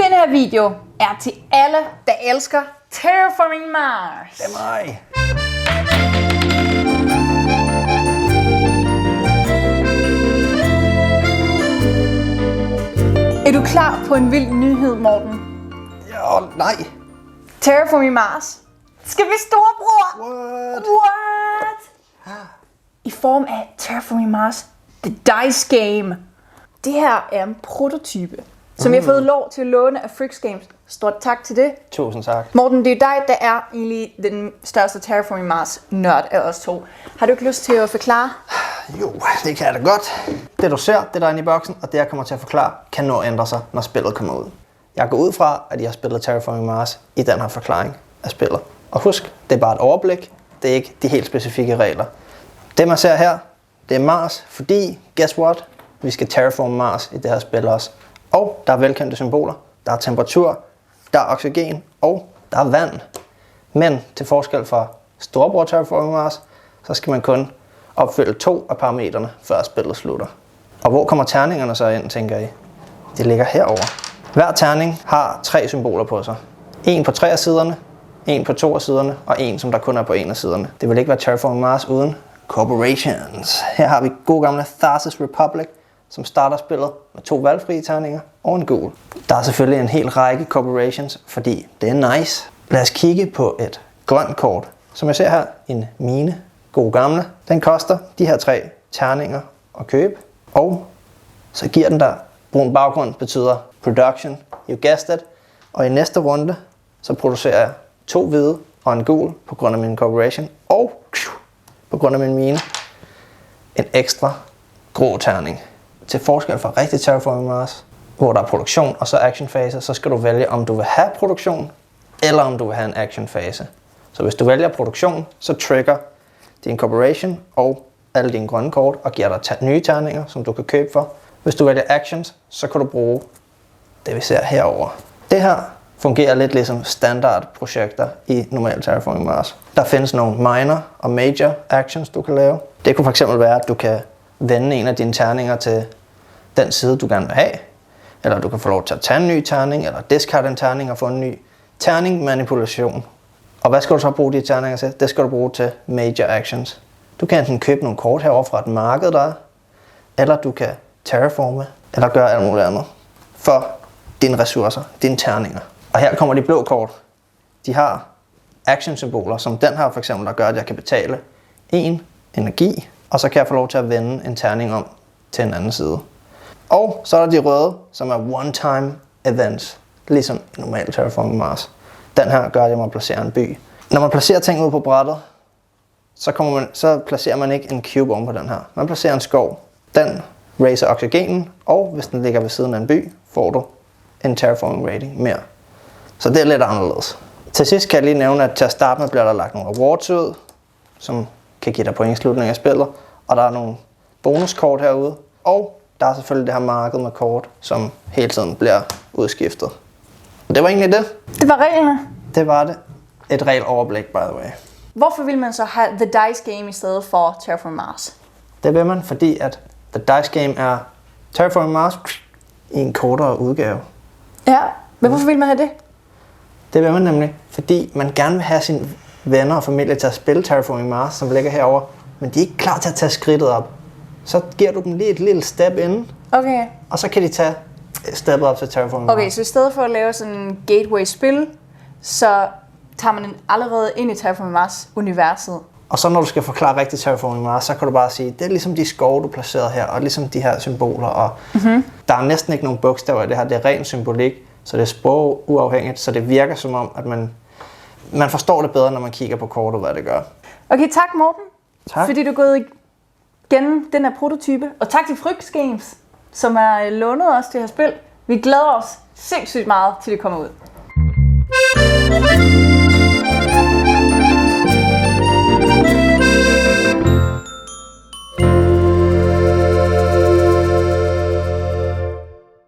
Den her video er til alle, der elsker Terraforming Mars. Det er mig. Er du klar på en vild nyhed, Morten? Ja, nej. Terraforming Mars skal blive storebror. What? I form af Terraforming Mars The Dice Game. Det her er en prototype, som jeg har fået lov til at låne af Frix Games. Stort tak til det. Tusind tak. Morten, det er dig, der er egentlig den største Terraforming Mars nørd af os to. Har du ikke lyst til at forklare? Jo, det kan jeg da godt. Det du ser, det der er inde i boksen, og det jeg kommer til at forklare, kan nå at ændre sig, når spillet kommer ud. Jeg går ud fra, at I har spillet Terraforming Mars i den her forklaring af spillet. Og husk, det er bare et overblik. Det er ikke de helt specifikke regler. Det man ser her, det er Mars, fordi, guess what? Vi skal terraforme Mars i det her spil også. Og der er velkendte symboler. Der er temperatur, der er oxygen, og der er vand. Men til forskel fra storebror Terraforming Mars, så skal man kun opfylde 2 af parametrene, før spillet slutter. Og hvor kommer terningerne så ind, tænker I? De ligger herover. Hver terning har 3 symboler på sig. En på 3 af siderne, en på 2 af siderne, og en som der kun er på 1 af siderne. Det vil ikke være Terraforming Mars uden corporations. Her har vi god gamle Tharsis Republic, som starter spillet med 2 valgfrie terninger og en gul. Der er selvfølgelig en hel række corporations, fordi det er nice. Lad os kigge på et grønt kort. Som jeg ser her, en mine. God gamle. Den koster de her 3 terninger at købe. Og så giver den der brun baggrund, betyder production. You guessed it. Og i næste runde, så producerer jeg 2 hvide og en gul på grund af min corporation. Og på grund af min mine, en ekstra grå terning. Til forskel fra rigtig Terraforming Mars, hvor der er produktion og så actionfase, så skal du vælge, om du vil have produktion, eller om du vil have en actionfase. Så hvis du vælger produktion, så trigger din corporation og alle dine grønne kort, og giver dig nye terninger, som du kan købe for. Hvis du vælger actions, så kan du bruge det, vi ser herover. Det her fungerer lidt ligesom standardprojekter i normal Terraforming Mars. Der findes nogle minor og major actions, du kan lave. Det kunne fx være, at du kan vende en af dine terninger til den side, du gerne vil have. Eller du kan få lov til at tage en ny terning, eller discard en terning og få en ny terning manipulation. Og hvad skal du så bruge de terninger til? Det skal du bruge til major actions. Du kan enten købe nogle kort herovre fra et marked, der er, eller du kan terraforme, eller gøre alt muligt andet for dine ressourcer, dine terninger. Og her kommer de blå kort. De har action-symboler, som den her for eksempel, der gør, at jeg kan betale 1 energi, og så kan jeg få lov til at vende en terning om til en anden side. Og så er der de røde, som er one-time events, ligesom normalt Terraforming Mars. Den her gør, at jeg må placere en by. Når man placerer ting ud på brættet, så placerer man ikke en cube oven på den her. Man placerer en skov. Den raiser oxygenen, og hvis den ligger ved siden af en by, får du en terraforming rating mere. Så det er lidt anderledes. Til sidst kan jeg lige nævne, at til at starte med bliver der lagt nogle rewards ud, som kan give dig point i slutningen af spillet. Og der er nogle bonuskort herude. Og der er selvfølgelig det her marked med kort, som hele tiden bliver udskiftet. Og det var egentlig det. Det var reglerne. Det var det. Et reelt overblik, by the way. Hvorfor vil man så have The Dice Game i stedet for Terraforming Mars? Det vil man, fordi at The Dice Game er Terraforming Mars i en kortere udgave. Ja, men hvorfor vil man have det? Det vil man nemlig, fordi man gerne vil have sine venner og familie til at spille Terraforming Mars, som ligger herover, men de er ikke klar til at tage skridtet op. Så giver du dem lige et lille step inden, Okay. og så kan de tage steppet op til Terraforming Mars. Okay, så i stedet for at lave sådan en gateway-spil, så tager man den allerede ind i Terraforming Mars-universet. Og så når du skal forklare rigtig Terraforming Mars, så kan du bare sige, det er ligesom de skove, du placerede her, og ligesom de her symboler. Og der er næsten ikke nogen bogstaver i det her, det er ren symbolik, så det er sprog uafhængigt, så det virker som om, at man forstår det bedre, når man kigger på kortet, hvad det gør. Okay, tak Morten, Tak. fordi du er gået igennem den her prototype. Og tak til Frix Games, som har lånet os til at spil. Vi glæder os sindssygt meget til det kommer ud.